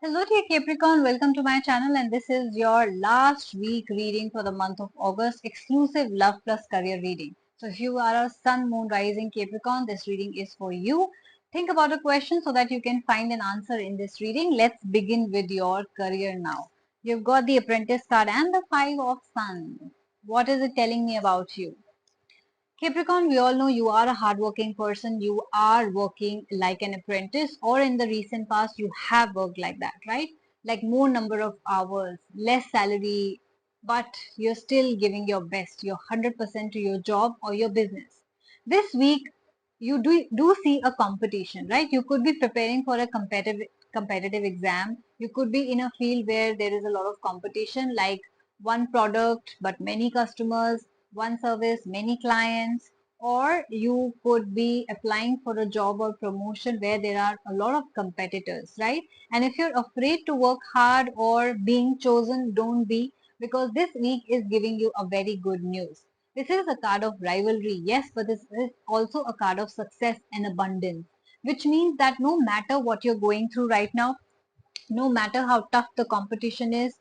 Hello dear Capricorn, welcome to my channel and this is your last week reading for the month of August, exclusive love plus career reading. So if you are a sun, moon, rising Capricorn, this reading is for you. Think about a question so that you can find an answer in this reading. Let's begin with your career now. You've got the apprentice card and the five of sun. What is it telling me about you? Capricorn, we all know you are a hardworking person. You are working like an apprentice, or in the recent past, you have worked like that, right? Like more number of hours, less salary, but you're still giving your best, your 100% to your job or your business. This week, you do see a competition, right? You could be preparing for a competitive exam. You could be in a field where there is a lot of competition, like one product but many customers, one service, many clients, or you could be applying for a job or promotion where there are a lot of competitors, right? And if you're afraid to work hard or being chosen, don't be, because this week is giving you a very good news. This is a card of rivalry, yes, but this is also a card of success and abundance, which means that no matter what you're going through right now, no matter how tough the competition is,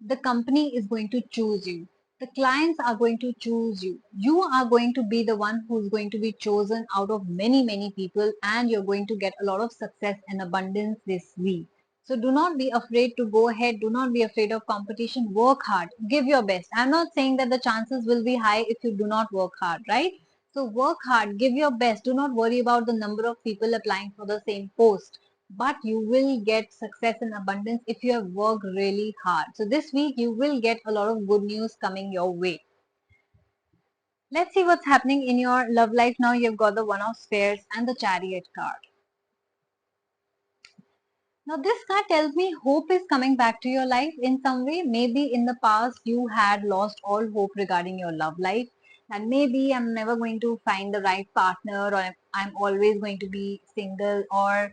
the company is going to choose you. The clients are going to choose you. You are going to be the one who's going to be chosen out of many, many people, and you're going to get a lot of success and abundance this week. So do not be afraid to go ahead. Do not be afraid of competition. Work hard. Give your best. I'm not saying that the chances will be high if you do not work hard, right? So work hard. Give your best. Do not worry about the number of people applying for the same post, but you will get success and abundance if you have worked really hard. So this week you will get a lot of good news coming your way. Let's see what's happening in your love life now. You've got the One of Spades and the Chariot card. Now this card tells me hope is coming back to your life in some way. Maybe in the past you had lost all hope regarding your love life, and maybe I'm never going to find the right partner, or I'm always going to be single, or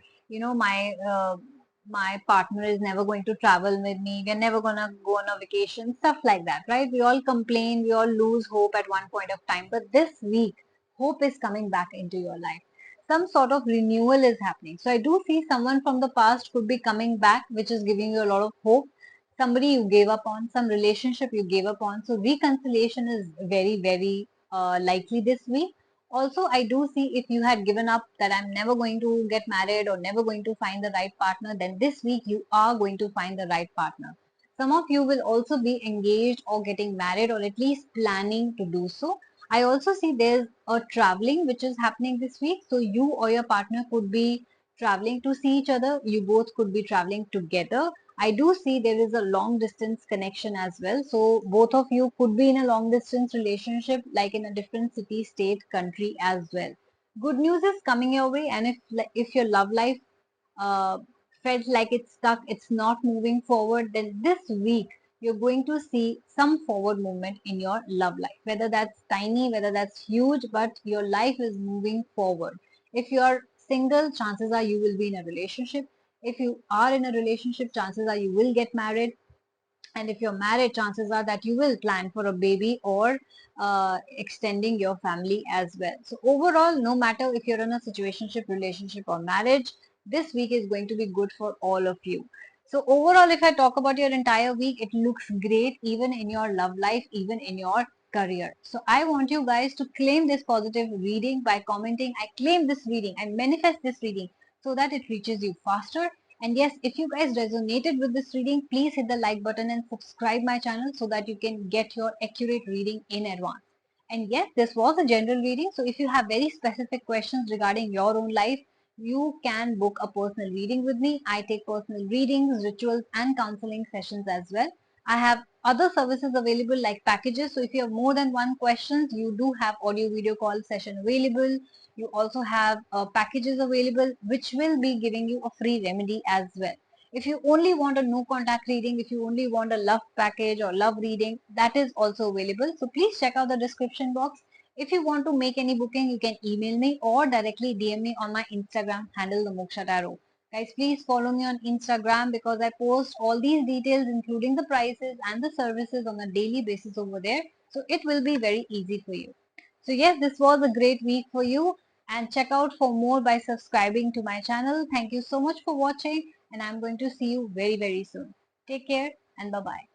my partner is never going to travel with me. We're never gonna go on a vacation, stuff like that, right? We all complain, we all lose hope at one point of time. But this week, hope is coming back into your life. Some sort of renewal is happening. So I do see someone from the past could be coming back, which is giving you a lot of hope. Somebody you gave up on, some relationship you gave up on. So reconciliation is very, very likely this week. Also, I do see if you had given up that I'm never going to get married or never going to find the right partner, then this week you are going to find the right partner. Some of you will also be engaged or getting married or at least planning to do so. I also see there's a traveling which is happening this week. So you or your partner could be traveling to see each other. You both could be traveling together. I do see there is a long distance connection as well. So both of you could be in a long distance relationship, like in a different city, state, country as well. Good news is coming your way, and if your love life uh, felt like it's stuck, it's not moving forward, then this week you're going to see some forward movement in your love life. Whether that's tiny, whether that's huge, but your life is moving forward. If you're single, chances are you will be in a relationship. If you are in a relationship, chances are you will get married. And if you're married, chances are that you will plan for a baby or extending your family as well. So overall, no matter if you're in a situationship, relationship or marriage, this week is going to be good for all of you. So overall, if I talk about your entire week, it looks great even in your love life, even in your career. So I want you guys to claim this positive reading by commenting, I claim this reading, I manifest this reading, so that it reaches you faster. And yes, if you guys resonated with this reading, please hit the like button and subscribe my channel so that you can get your accurate reading in advance. And yes, this was a general reading. So if you have very specific questions regarding your own life, you can book a personal reading with me. I take personal readings, rituals and counseling sessions as well. I have other services available like packages. So if you have more than one questions, you do have audio video call session available. You also have packages available which will be giving you a free remedy as well. If you only want a no contact reading, if you only want a love package or love reading, that is also available. So please check out the description box. If you want to make any booking, you can email me or directly DM me on my Instagram handle, the Moksha Tarot. Guys, please follow me on Instagram because I post all these details including the prices and the services on a daily basis over there. So it will be very easy for you. So yes, this was a great week for you, and check out for more by subscribing to my channel. Thank you so much for watching. and I'm going to see you very, very soon. Take care and bye bye.